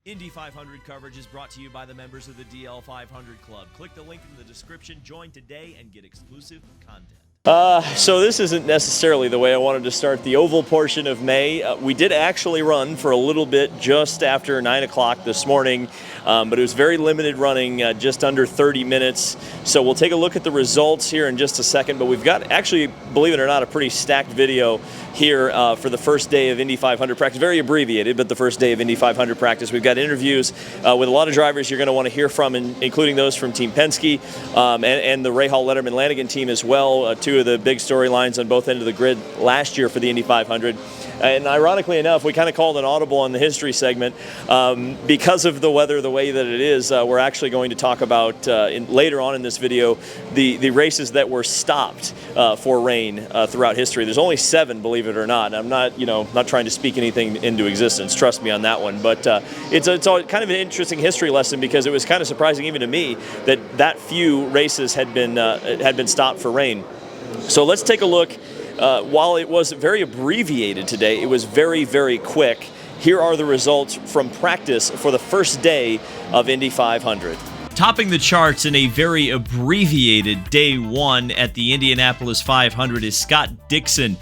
Indy 500 coverage is brought to you by the members of the DL 500 Club. Click the link in the description, join today, and get exclusive content. So this isn't necessarily the way I wanted to start the oval portion of May. We did actually run for a little bit just after 9 o'clock this morning, but it was very limited running, just under 30 minutes. So we'll take a look at the results here in just a second, but we've got actually, believe it or not, a pretty stacked video here for the first day of Indy 500 practice. Very abbreviated, but the first day of Indy 500 practice. We've got interviews with a lot of drivers you're going to want to hear from, including those from Team Penske and the Rahal, Letterman, Lanigan team as well. Two of the big storylines on both ends of the grid last year for the Indy 500. And ironically enough, we kind of called an audible on the history segment. Because of the weather the way that it is, we're actually going to talk about, later on in this video, the races that were stopped for rain throughout history. There's only 7, believe it or not. And I'm not trying to speak anything into existence. Trust me on that one. But it's kind of an interesting history lesson, because it was kind of surprising even to me that few races had been stopped for rain. So let's take a look. While it was very abbreviated today, it was very, very quick. Here are the results from practice for the first day of Indy 500. Topping the charts in a very abbreviated day 1 at the Indianapolis 500 is Scott Dixon,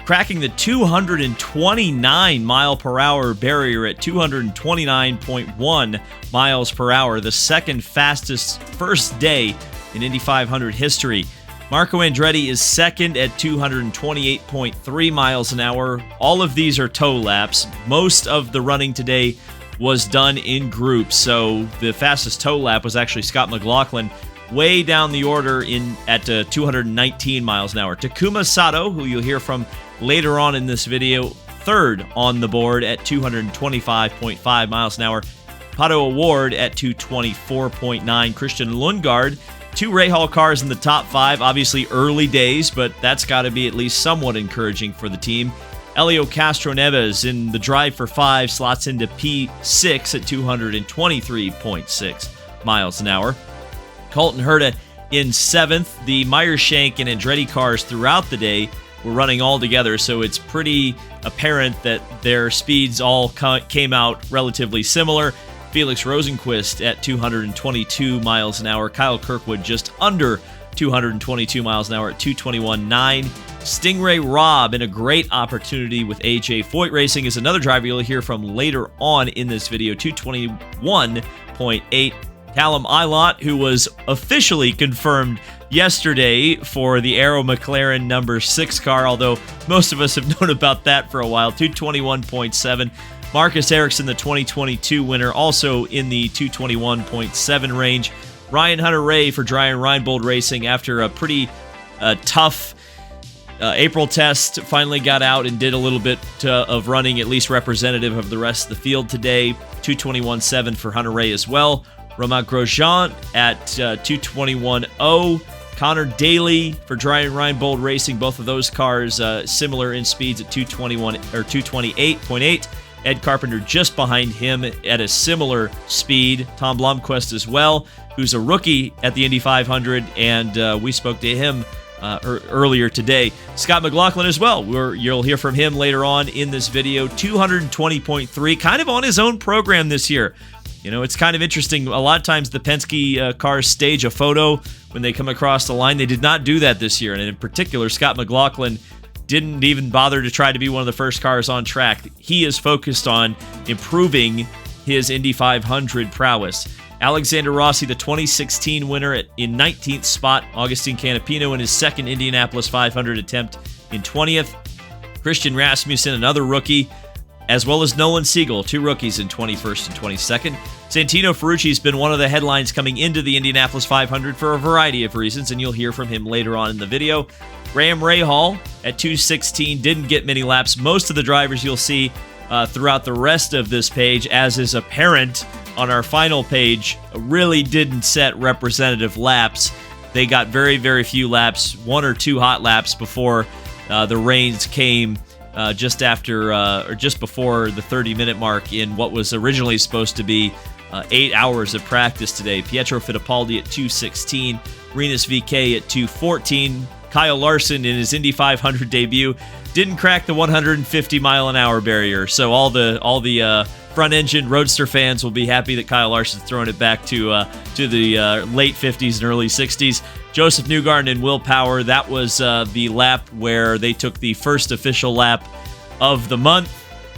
cracking the 229 mile per hour barrier at 229.1 miles per hour, the second fastest first day in Indy 500 history. Marco Andretti is second at 228.3 miles an hour. All of these are tow laps. Most of the running today was done in groups, so the fastest tow lap was actually Scott McLaughlin, way down the order at 219 miles an hour. Takuma Sato, who you'll hear from later on in this video, third on the board at 225.5 miles an hour. Pato Award at 224.9. Christian Lundgaard, 2 Rahal cars in the top 5. Obviously early days, but that's got to be at least somewhat encouraging for the team. Elio Castroneves in the drive for 5 slots into P6 at 223.6 miles an hour. Colton Herta in 7th. The Meyershank and Andretti cars throughout the day were running all together, so it's pretty apparent that their speeds all came out relatively similar. Felix Rosenqvist at 222 miles an hour. Kyle Kirkwood just under 222 miles an hour at 221.9. Stingray Robb in a great opportunity with AJ Foyt Racing is another driver you'll hear from later on in this video, 221.8. Callum Ilott, who was officially confirmed yesterday for the Aero McLaren number 6 car, although most of us have known about that for a while, 221.7. Marcus Ericsson, the 2022 winner, also in the 221.7 range. Ryan Hunter-Reay for Brian Reinbold Racing, after a pretty tough April test, finally got out and did a little bit of running, at least representative of the rest of the field today. 221.7 for Hunter-Reay as well. Romain Grosjean at 221.0. Connor Daly for Brian Reinbold Racing, both of those cars similar in speeds at 221 or 228.8. Ed Carpenter just behind him at a similar speed. Tom Blomqvist as well, who's a rookie at the Indy 500, and we spoke to him earlier today. Scott McLaughlin as well. You'll hear from him later on in this video. 220.3, kind of on his own program this year. You know, it's kind of interesting. A lot of times the Penske cars stage a photo when they come across the line. They did not do that this year, and in particular, Scott McLaughlin didn't even bother to try to be one of the first cars on track. He is focused on improving his Indy 500 prowess. Alexander Rossi, the 2016 winner in 19th spot. Augustine Canapino in his second Indianapolis 500 attempt in 20th. Christian Rasmussen, another rookie, as well as Nolan Siegel, 2 rookies in 21st and 22nd. Santino Ferrucci's been one of the headlines coming into the Indianapolis 500 for a variety of reasons, and you'll hear from him later on in the video. Graham Rahal at 216 didn't get many laps. Most of the drivers you'll see throughout the rest of this page, as is apparent on our final page, really didn't set representative laps. They got very, very few laps, 1 or 2 hot laps before the rains came just after or just before the 30-minute mark in what was originally supposed to be 8 hours of practice today. Pietro Fittipaldi at 216, Rinus VeeKay at 214. Kyle Larson in his Indy 500 debut didn't crack the 150 mile an hour barrier, so all the front engine Roadster fans will be happy that Kyle Larson's throwing it back to the late 50s and early 60s. Joseph Newgarden and Will Power, that was the lap where they took the first official lap of the month,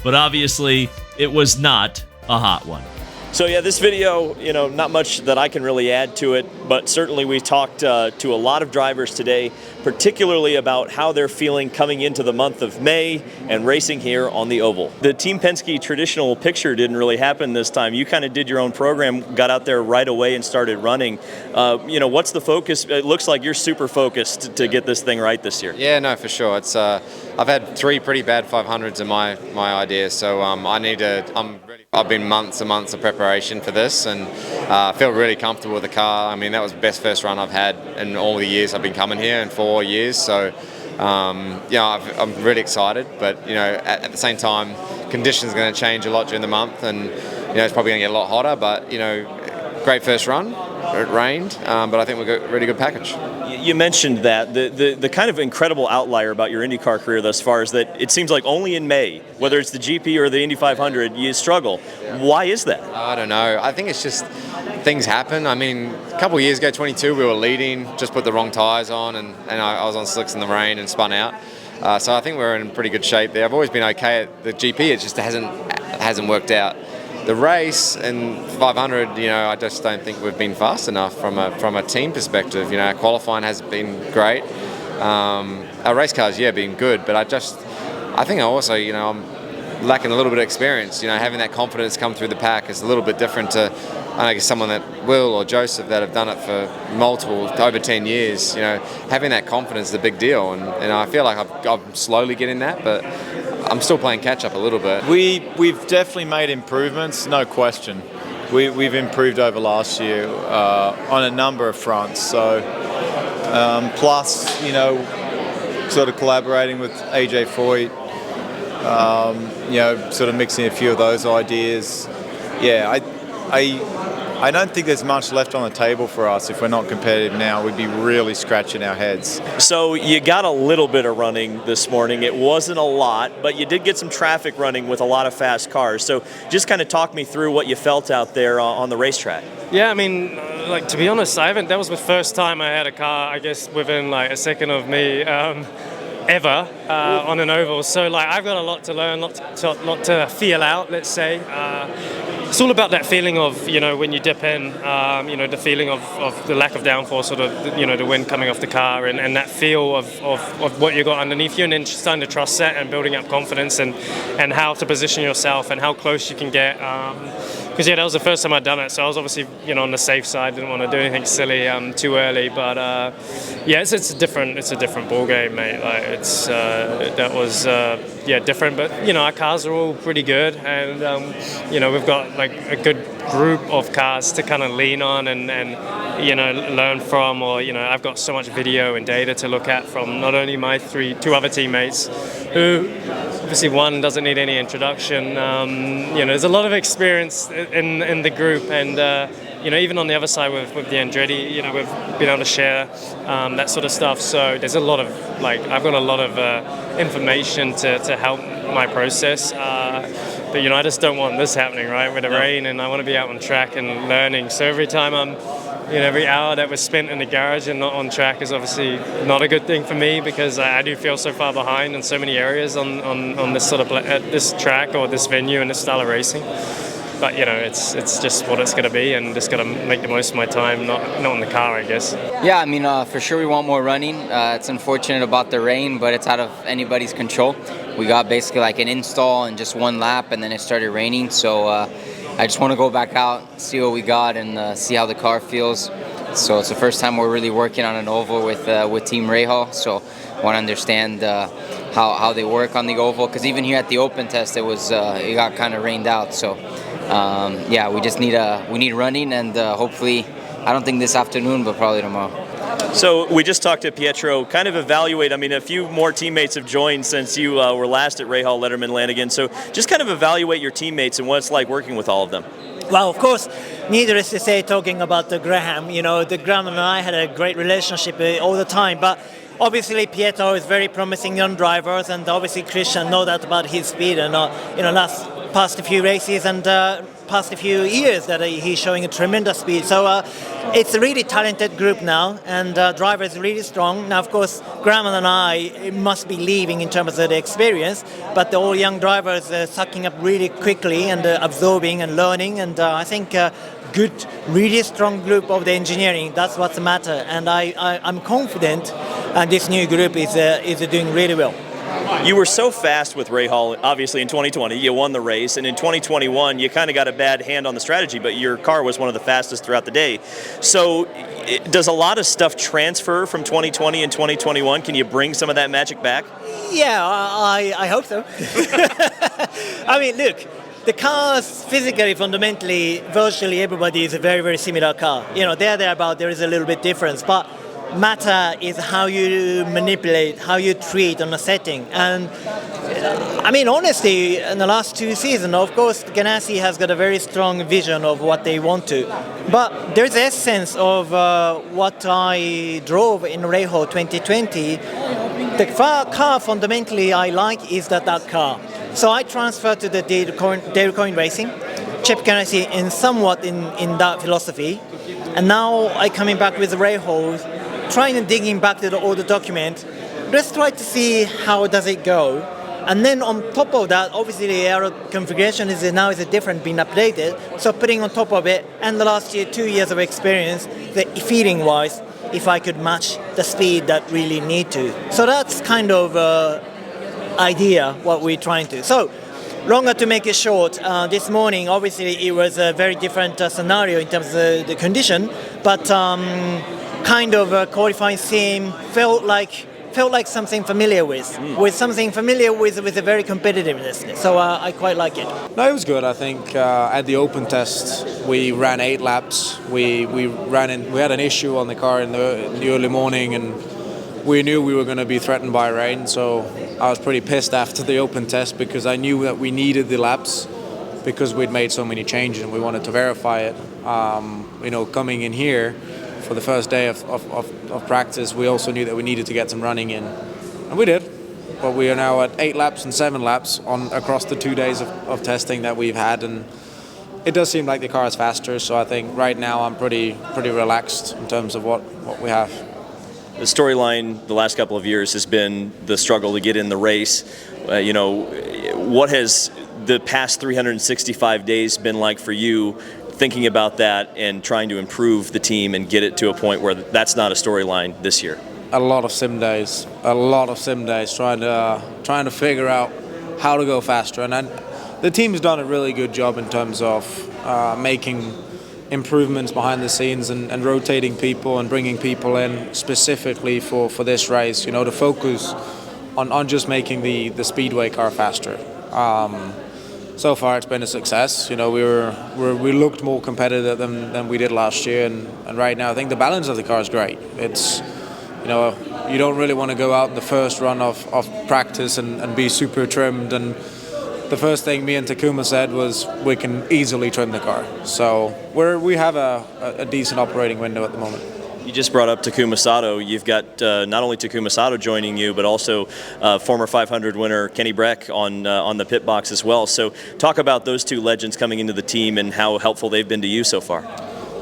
but obviously it was not a hot one. So yeah, this video, not much that I can really add to it, but certainly we talked to a lot of drivers today, particularly about how they're feeling coming into the month of May and racing here on the oval. The Team Penske traditional picture didn't really happen this time. You kind of did your own program, got out there right away and started running. What's the focus? It looks like you're super focused to get this thing right this year. Yeah, no, for sure. It's I've had 3 pretty bad 500s in my idea, so I've been months and months of preparation for this, and I feel really comfortable with the car. I mean, that was the best first run I've had in all the years I've been coming here, in 4 years. So, I'm really excited. But at the same time, conditions are going to change a lot during the month, and it's probably going to get a lot hotter. But great first run. It rained, but I think we got a really good package. You mentioned that the kind of incredible outlier about your IndyCar career thus far is that it seems like only in May, whether it's the GP or the Indy 500, you struggle. Yeah. Why is that? I don't know. I think it's just things happen. I mean, a couple of years ago, 22, we were leading, just put the wrong tyres on, and I was on slicks in the rain and spun out. So I think we're in pretty good shape there. I've always been okay at the GP. It just hasn't worked out. The race and 500, I just don't think we've been fast enough from a team perspective. Our qualifying has been great. Our race cars, been good, but I think also, I'm lacking a little bit of experience. Having that confidence come through the pack is a little bit different to, I guess, someone that Will or Joseph that have done it for over 10 years. Having that confidence is a big deal, and I feel like I'm slowly getting that, but I'm still playing catch up a little bit. We've definitely made improvements, no question. We've improved over last year on a number of fronts. So plus, sort of collaborating with AJ Foyt, sort of mixing a few of those ideas. Yeah, I don't think there's much left on the table for us. If we're not competitive now, we'd be really scratching our heads. So you got a little bit of running this morning. It wasn't a lot, but you did get some traffic running with a lot of fast cars. So just kind of talk me through what you felt out there on the racetrack. Yeah, I mean, to be honest, that was the first time I had a car, I guess, within a second of me ever on an oval. So I've got a lot to learn, lot to feel out, let's say. It's all about that feeling of, when you dip in, the feeling of the lack of downforce, sort of, the wind coming off the car, and that feel of what you got underneath you, and then starting to trust that and building up confidence and how to position yourself and how close you can get. Because that was the first time I'd done it, so I was obviously on the safe side. Didn't want to do anything silly too early, but it's a different ball game, mate. That was different, but our cars are all pretty good, and we've got a good group of cars to kind of lean on and learn from, or I've got so much video and data to look at from not only my two other teammates, who obviously one doesn't need any introduction. There's a lot of experience in the group, and even on the other side with the Andretti, we've been able to share that sort of stuff. So there's a lot of I've got a lot of information to help my process. But I just don't want this happening, right, with the rain, and I want to be out on track and learning. So every time every hour that was spent in the garage and not on track is obviously not a good thing for me, because I do feel so far behind in so many areas on this sort of this track or this venue and this style of racing. But it's just what it's going to be, and just got to make the most of my time, not in the car, I guess. Yeah, I mean, for sure we want more running. It's unfortunate about the rain, but it's out of anybody's control. We got basically an install and just one lap, and then it started raining. So I just want to go back out, see what we got, and see how the car feels. So it's the first time we're really working on an oval with Team Rahal. So I want to understand how they work on the oval, because even here at the open test, it got kind of rained out. So we just need running, and hopefully, I don't think this afternoon, but probably tomorrow. So we just talked to Pietro, kind of evaluate, a few more teammates have joined since you were last at Rahal, Letterman, Lanigan. So just kind of evaluate your teammates and what it's like working with all of them. Well, of course, needless to say, talking about Graham, Graham and I had a great relationship all the time, but obviously Pietro is very promising young drivers, and obviously Christian, no doubt about his speed, and last past a few races and past a few years that he's showing a tremendous speed. So it's a really talented group now, and driver is really strong. Now, of course, Graham and I must be leaving in terms of the experience, but the all young drivers are sucking up really quickly and absorbing and learning, and I think good, really strong group of the engineering, that's what's the matter. And I'm confident this new group is doing really well. You were so fast with Rahal, obviously in 2020, you won the race, and in 2021 you kind of got a bad hand on the strategy, but your car was one of the fastest throughout the day. So does a lot of stuff transfer from 2020 and 2021? Can you bring some of that magic back? Yeah, I hope so. I mean, look, the cars physically, fundamentally, virtually everybody is a very, very similar car. You know, thereabout there is a little bit difference, but matter is how you manipulate, how you treat on a setting. And I mean, honestly, in the last 2 seasons, of course, Ganassi has got a very strong vision of what they want to. But there's the essence of what I drove in Rahal 2020. The car fundamentally I like is that car. So I transferred to the Dale Coyne Racing, Chip Ganassi in somewhat in that philosophy. And now I'm coming back with Rahal, trying to dig in back to the older document. Let's try to see how does it go. And then on top of that, obviously the aero configuration is different, being updated. So putting on top of it, and the last 2 years of experience, the feeling-wise, if I could match the speed that really need to. So that's kind of idea what we're trying to. So longer to make it short, this morning obviously it was a very different scenario in terms of the condition, but kind of qualifying sim felt like something familiar with something familiar with a very competitiveness. So I quite like it. No, it was good. I think at the open test we ran 8 laps. We had an issue on the car in the early morning, and we knew we were going to be threatened by rain. So I was pretty pissed after the open test because I knew that we needed the laps because we'd made so many changes and we wanted to verify it. Coming in here for the first day of practice, we also knew that we needed to get some running in, and we did. But we are now at 8 laps and 7 laps across the 2 days of testing that we've had, and it does seem like the car is faster. So I think right now I'm pretty relaxed in terms of what we have. The storyline the last couple of years has been the struggle to get in the race. What has the past 365 days been like for you, thinking about that and trying to improve the team and get it to a point where that's not a storyline this year? A lot of sim days, trying to figure out how to go faster. And the team's done a really good job in terms of making improvements behind the scenes and rotating people and bringing people in specifically for this race, to focus on just making the speedway car faster. So far it's been a success. We looked more competitive than we did last year, and right now I think the balance of the car is great. It's you don't really want to go out in the first run of practice and be super trimmed, and the first thing me and Takuma said was we can easily trim the car. So we have a decent operating window at the moment. You just brought up Takuma Sato. You've got not only Takuma Sato joining you, but also former 500 winner Kenny Breck on the pit box as well. So talk about those two legends coming into the team and how helpful they've been to you so far.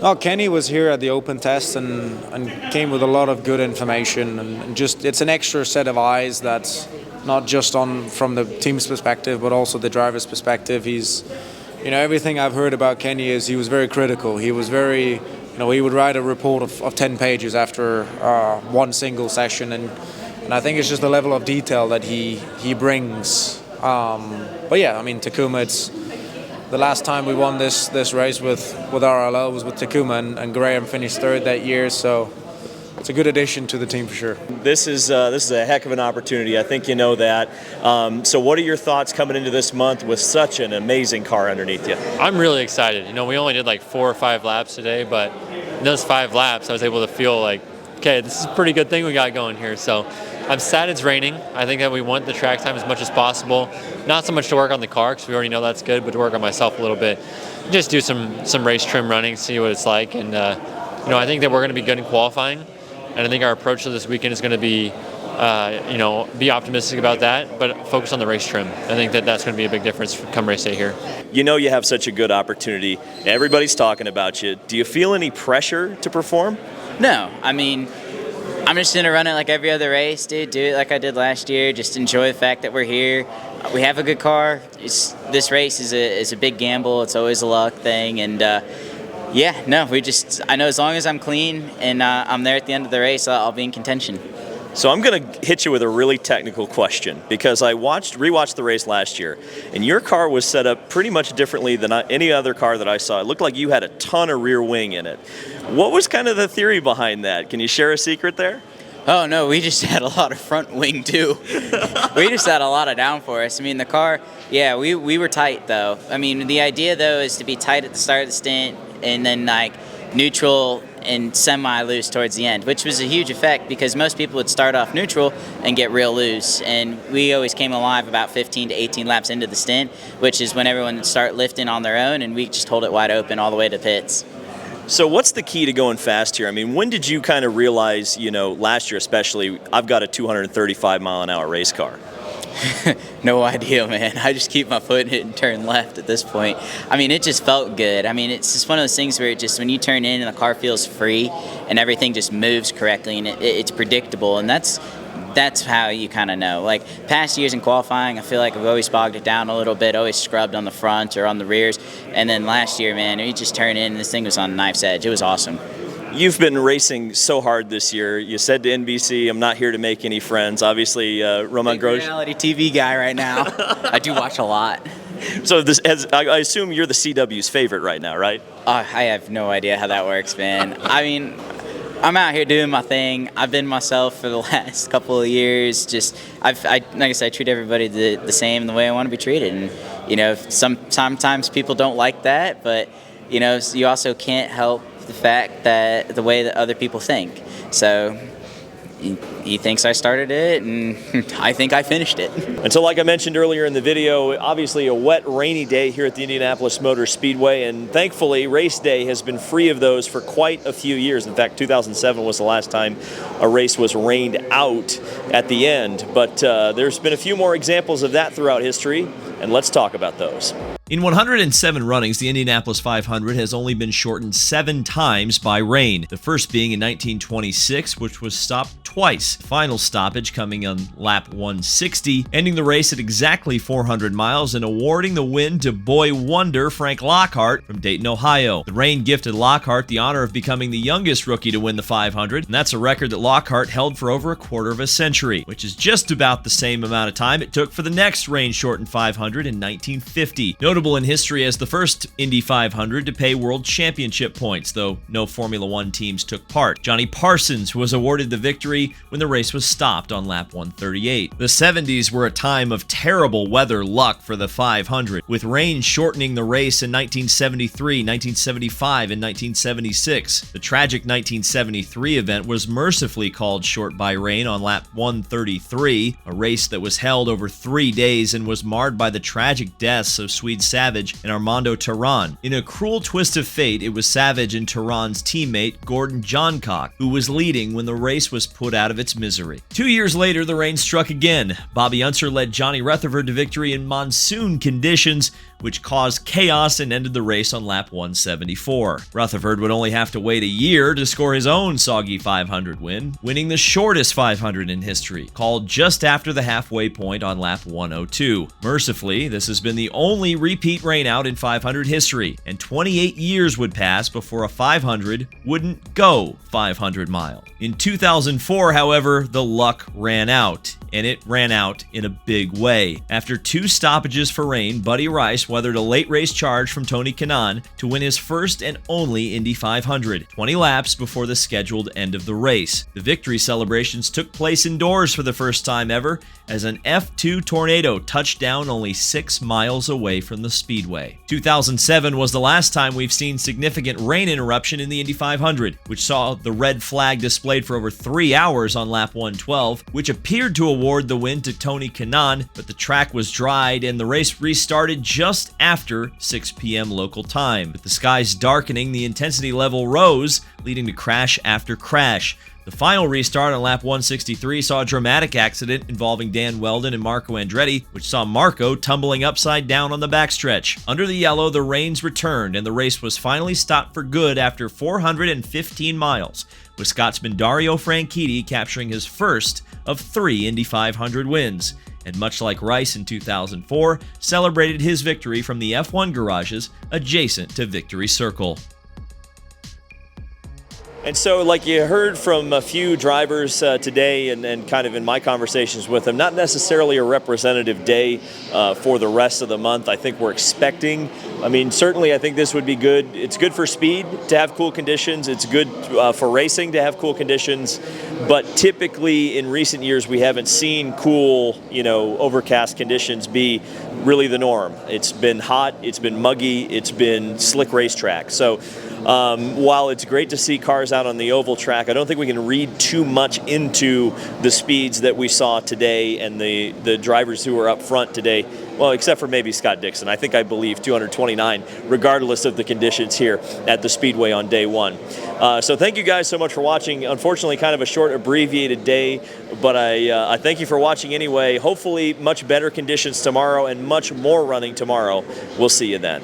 Well, Kenny was here at the open test and came with a lot of good information, and just it's an extra set of eyes that's not just from the team's perspective, but also the driver's perspective. He's, everything I've heard about Kenny is he was very critical. He was very, he would write a report of 10 pages after one single session, and I think it's just the level of detail that he brings. But yeah, Takuma, it's the last time we won this race with RLL was with Takuma, and Graham finished third that year, so it's a good addition to the team for sure. This is a heck of an opportunity. I think you know that. So what are your thoughts coming into this month with such an amazing car underneath you? I'm really excited. We only did like 4 or 5 laps today, but in those 5 laps, I was able to feel like, okay, this is a pretty good thing we got going here. So I'm sad it's raining. I think that we want the track time as much as possible. Not so much to work on the car, because we already know that's good, but to work on myself a little bit. Just do some race trim running, see what it's like. And, I think that we're going to be good in qualifying. And I think our approach to this weekend is going to be be optimistic about that, but focus on the race trim. I think that's going to be a big difference come race day here. You know you have such a good opportunity. Everybody's talking about you. Do you feel any pressure to perform? No, I mean, I'm just going to run it like every other race, dude. Do it like I did last year. Just enjoy the fact that we're here. We have a good car. This race is a big gamble. It's always a luck thing. And, I know as long as I'm clean and I'm there at the end of the race, I'll be in contention. So I'm going to hit you with a really technical question because I rewatched the race last year, and your car was set up pretty much differently than any other car that I saw. It looked like you had a ton of rear wing in it. What was kind of the theory behind that? Can you share a secret there? Oh, no, we just had a lot of front wing, too. We just had a lot of downforce. I mean, the car, yeah, we were tight, though. I mean, the idea, though, is to be tight at the start of the stint and then, neutral and semi-loose towards the end, which was a huge effect because most people would start off neutral and get real loose. And we always came alive about 15 to 18 laps into the stint, which is when everyone would start lifting on their own, and we just hold it wide open all the way to pits. So what's the key to going fast here? I mean, when did you kind of realize, last year especially, I've got a 235-mile-an-hour race car? No idea, man. I just keep my foot in it and turn left at this point. I mean, it just felt good. I mean, it's just one of those things where when you turn in and the car feels free and everything just moves correctly and it's predictable, and that's how you kind of know. Like past years in qualifying, I feel like I've always bogged it down a little bit, always scrubbed on the front or on the rears, and then last year, man, we just turned in and this thing was on knife's edge. It was awesome. You've been racing so hard this year. You said to NBC, I'm not here to make any friends. Obviously, Romain Grosjean. Reality TV guy right now. I do watch a lot. So I assume you're the CW's favorite right now, right? I have no idea how that works, man. I mean, I'm out here doing my thing. I've been myself for the last couple of years. Like I said, I treat everybody the same the way I want to be treated. And, sometimes people don't like that, but, you also can't help the fact that the way that other people think. So he thinks I started it, and I think I finished it. And so like I mentioned earlier in the video, obviously a wet, rainy day here at the Indianapolis Motor Speedway, and thankfully race day has been free of those for quite a few years. In fact, 2007 was the last time a race was rained out at the end. But there's been a few more examples of that throughout history, and let's talk about those. In 107 runnings, the Indianapolis 500 has only been shortened 7 times by rain, the first being in 1926, which was stopped twice. The final stoppage coming on lap 160, ending the race at exactly 400 miles and awarding the win to boy wonder Frank Lockhart from Dayton, Ohio. The rain gifted Lockhart the honor of becoming the youngest rookie to win the 500, and that's a record that Lockhart held for over a quarter of a century, which is just about the same amount of time it took for the next rain-shortened 500 in 1950. Notable in history as the first Indy 500 to pay World Championship points, though no Formula One teams took part. Johnny Parsons was awarded the victory when the race was stopped on lap 138. The 70s were a time of terrible weather luck for the 500, with rain shortening the race in 1973, 1975, and 1976. The tragic 1973 event was mercifully called short by rain on lap 133, a race that was held over 3 days and was marred by the tragic deaths of Swede Savage and Armando Terran. In a cruel twist of fate, it was Savage and Terran's teammate, Gordon Johncock, who was leading when the race was put out of its misery. 2 years later, the rain struck again. Bobby Unser led Johnny Rutherford to victory in monsoon conditions, which caused chaos and ended the race on lap 174. Rutherford would only have to wait a year to score his own soggy 500 win, winning the shortest 500 in history, called just after the halfway point on lap 102. Mercifully, this has been the only repeat rainout in 500 history, and 28 years would pass before a 500 wouldn't go 500 miles. In 2004, however, the luck ran out, and it ran out in a big way. After 2 stoppages for rain, Buddy Rice weathered a late race charge from Tony Kanaan to win his first and only Indy 500, 20 laps before the scheduled end of the race. The victory celebrations took place indoors for the first time ever, as an F2 tornado touched down only 6 miles away from the speedway. 2007 was the last time we've seen significant rain interruption in the Indy 500, which saw the red flag displayed for over 3 hours on lap 112, which appeared to award the win to Tony Kanaan, but the track was dried and the race restarted just just after 6 p.m. local time. With the skies darkening, the intensity level rose, leading to crash after crash. The final restart on lap 163 saw a dramatic accident involving Dan Weldon and Marco Andretti, which saw Marco tumbling upside down on the backstretch. Under the yellow, the rains returned, and the race was finally stopped for good after 415 miles, with Scotsman Dario Franchitti capturing his first of 3 Indy 500 wins, and much like Rice in 2004, celebrated his victory from the F1 garages adjacent to Victory Circle. And so, like you heard from a few drivers today and kind of in my conversations with them, not necessarily a representative day for the rest of the month. I think we're expecting, certainly I think this would be good. It's good for speed to have cool conditions. It's good for racing to have cool conditions. But typically in recent years, we haven't seen cool, overcast conditions be really the norm. It's been hot, it's been muggy, it's been slick racetrack. So while it's great to see cars out on the oval track, I don't think we can read too much into the speeds that we saw today and the drivers who were up front today. Well, except for maybe Scott Dixon. I believe 229, regardless of the conditions here at the Speedway on day one. So thank you guys so much for watching. Unfortunately, kind of a short, abbreviated day, but I thank you for watching anyway. Hopefully, much better conditions tomorrow and much more running tomorrow. We'll see you then.